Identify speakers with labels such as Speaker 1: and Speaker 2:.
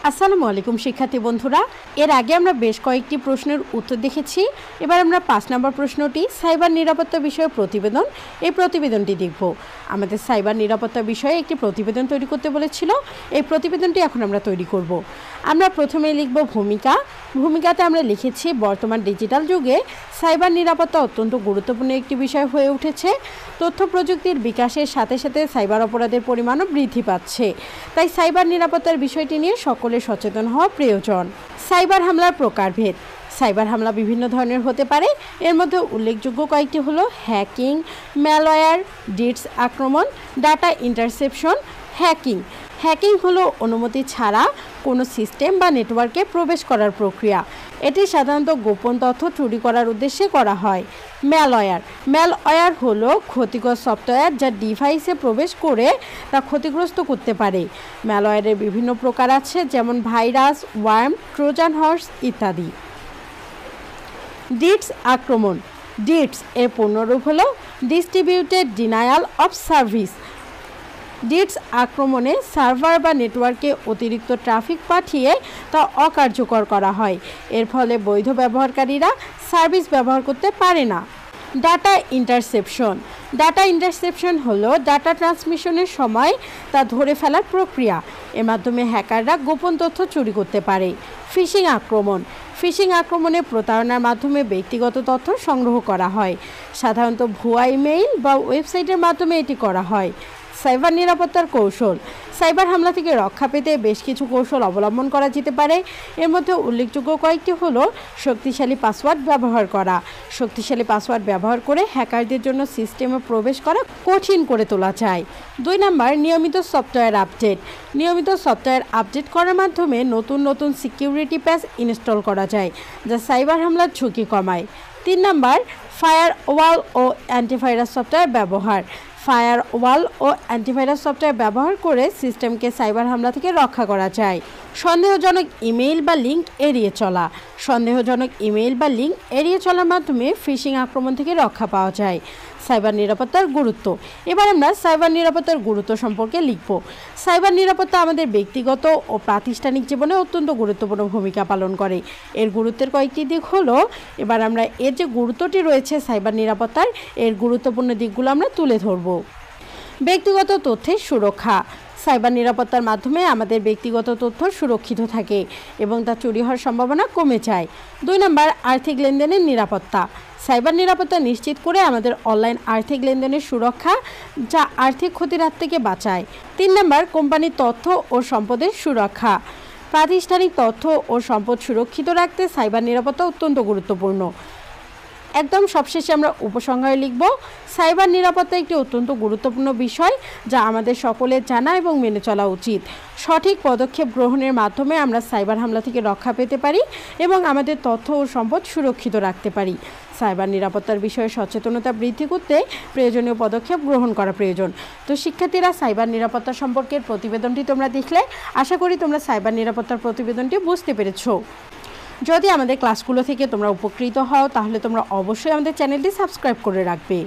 Speaker 1: আসসালামু আলাইকুম শিক্ষার্থী বন্ধুরা, এর আগে আমরা বেশ কয়েকটি প্রশ্নের উত্তর দেখেছি। এবার আমরা 5 নম্বর প্রশ্নটি সাইবার নিরাপত্তা বিষয়ে প্রতিবেদন, এই প্রতিবেদনটি দেখব। আমাদের সাইবার নিরাপত্তা বিষয়ে একটি প্রতিবেদন তৈরি করতে বলেছিল, এই প্রতিবেদনটি এখন আমরা তৈরি করব। আমরা প্রথমেই লিখব ভূমিকা। ভূমিকাতে আমরা লিখেছি বর্তমান ডিজিটাল যুগে সাইবার নিরাপত্তা অত্যন্ত গুরুত্বপূর্ণ একটি বিষয় হয়ে উঠেছে। তথ্য প্রযুক্তির বিকাশের সাথে সাথে সাইবার অপরাধের পরিমাণও বৃদ্ধি পাচ্ছে, তাই সাইবার নিরাপত্তার বিষয়টি নিয়ে সকলে সচেতন হওয়া প্রয়োজন। সাইবার হামলার প্রকারভেদ। সাইবার হামলা বিভিন্ন ধরনের হতে পারে, এর মধ্যে উল্লেখযোগ্য কয়েকটি হলো হ্যাকিং, ম্যালওয়্যার, ডিটস আক্রমণ, ডাটা ইন্টারসেপশন। হ্যাকিং হলো অনুমতি ছাড়া কোনো সিস্টেম বা নেটওয়ার্কে প্রবেশ করার প্রক্রিয়া। এটি সাধারণত গোপন তথ্য চুরি করার উদ্দেশ্যে করা হয়। ম্যালওয়্যার হলো ক্ষতিকর সফটওয়্যার যা ডিভাইসে প্রবেশ করে তা ক্ষতিগ্রস্ত করতে পারে। ম্যালওয়্যারের বিভিন্ন প্রকার আছে, যেমন ভাইরাস, ওয়ার্ম, ট্রোজান হর্স ইত্যাদি। ডিটস আক্রমণ। ডিটস এর পূর্ণরূপ হলো ডিস্ট্রিবিউটেড ডিনায়াল অফ সার্ভিস। ডিটস আক্রমণে সার্ভার বা নেটওয়ার্কে অতিরিক্ত ট্রাফিক পাঠিয়ে তা অকার্যকর করা হয়। এর ফলে বৈধ ব্যবহারকারীরা সার্ভিস ব্যবহার করতে পারে না। ডাটা ইন্টারসেপশন হলো ডাটা ট্রান্সমিশনের সময় তা ধরে ফেলার প্রক্রিয়া। এর মাধ্যমে হ্যাকাররা গোপন তথ্য চুরি করতে পারে। ফিশিং আক্রমণে প্রতারণার মাধ্যমে ব্যক্তিগত তথ্য সংগ্রহ করা হয়। সাধারণত ভুয়া ইমেইল বা ওয়েবসাইটের মাধ্যমে এটি করা হয়। সাইবার নিরাপত্তার কৌশল। সাইবার হামলা থেকে রক্ষা পেতে বেশ কিছু কৌশল অবলম্বন করা যেতে পারে। এর মধ্যে উল্লেখযোগ্য কয়েকটি হলো শক্তিশালী পাসওয়ার্ড ব্যবহার করা। শক্তিশালী পাসওয়ার্ড ব্যবহার করে হ্যাকারদের জন্য সিস্টেমে প্রবেশ করা কঠিন করে তোলা যায়। 2 নম্বর, নিয়মিত সফটওয়্যার আপডেট। নিয়মিত সফটওয়্যার আপডেট করার মাধ্যমে নতুন সিকিউরিটি প্যাচ ইনস্টল করা যায়, যা সাইবার হামলার ঝুঁকি কমায়। 3 নম্বর, ফায়ারওয়াল ও অ্যান্টিভাইরাস সফটওয়্যার ব্যবহার। ফায়ারওয়াল ও অ্যান্টিভাইরাস সফটওয়্যার ব্যবহার করে সিস্টেমকে সাইবার হামলা থেকে রক্ষা করা যায়। সন্দেহজনক ইমেইল বা লিঙ্ক এড়িয়ে চলার মাধ্যমে ফিশিং আক্রমণ থেকে রক্ষা পাওয়া যায়। সাইবার নিরাপত্তার গুরুত্ব। এবার আমরা সাইবার নিরাপত্তার গুরুত্ব সম্পর্কে লিখব। সাইবার নিরাপত্তা আমাদের ব্যক্তিগত ও প্রাতিষ্ঠানিক জীবনে অত্যন্ত গুরুত্বপূর্ণ ভূমিকা পালন করে। এর গুরুত্বের কয়েকটি দিক হলো, এবার আমরা এর যে গুরুত্বটি রয়েছে সাইবার নিরাপত্তার, এর গুরুত্বপূর্ণ দিকগুলো আমরা তুলে ধরব। ব্যক্তিগত তথ্যের সুরক্ষা। সাইবার নিরাপত্তার মাধ্যমে আমাদের ব্যক্তিগত তথ্য সুরক্ষিত থাকে এবং তা চুরি হওয়ার সম্ভাবনা কমে যায়। 2 নম্বর, আর্থিক লেনদেনের নিরাপত্তা। সাইবার নিরাপত্তা নিশ্চিত করে আমাদের অনলাইন আর্থিক লেনদেনের সুরক্ষা, যা আর্থিক ক্ষতির হাত থেকে বাঁচায়। 3 নম্বর, কোম্পানির তথ্য ও সম্পদের সুরক্ষা। প্রাতিষ্ঠানিক তথ্য ও সম্পদ সুরক্ষিত রাখতে সাইবার নিরাপত্তা অত্যন্ত গুরুত্বপূর্ণ। একদম সবশেষে আমরা উপসংহারে লিখব, সাইবার নিরাপত্তা একটি অত্যন্ত গুরুত্বপূর্ণ বিষয়, যা আমাদের সকলের জানা এবং মেনে চলা উচিত। সঠিক পদক্ষেপ গ্রহণের মাধ্যমে আমরা সাইবার হামলা থেকে রক্ষা পেতে পারি এবং আমাদের তথ্য ও সম্পদ সুরক্ষিত রাখতে পারি। সাইবার নিরাপত্তার বিষয়ে সচেতনতা বৃদ্ধি করতে প্রয়োজনীয় পদক্ষেপ গ্রহণ করা প্রয়োজন। তো শিক্ষার্থীরা, সাইবার নিরাপত্তা সম্পর্কের প্রতিবেদনটি তোমরা দেখলে, আশা করি তোমরা সাইবার নিরাপত্তার প্রতিবেদনটি বুঝতে পেরেছো। যদি আমাদের ক্লাসগুলো থেকে তোমরা উপকৃত হও, তাহলে তোমরা অবশ্যই আমাদের চ্যানেলটি সাবস্ক্রাইব করে রাখবে।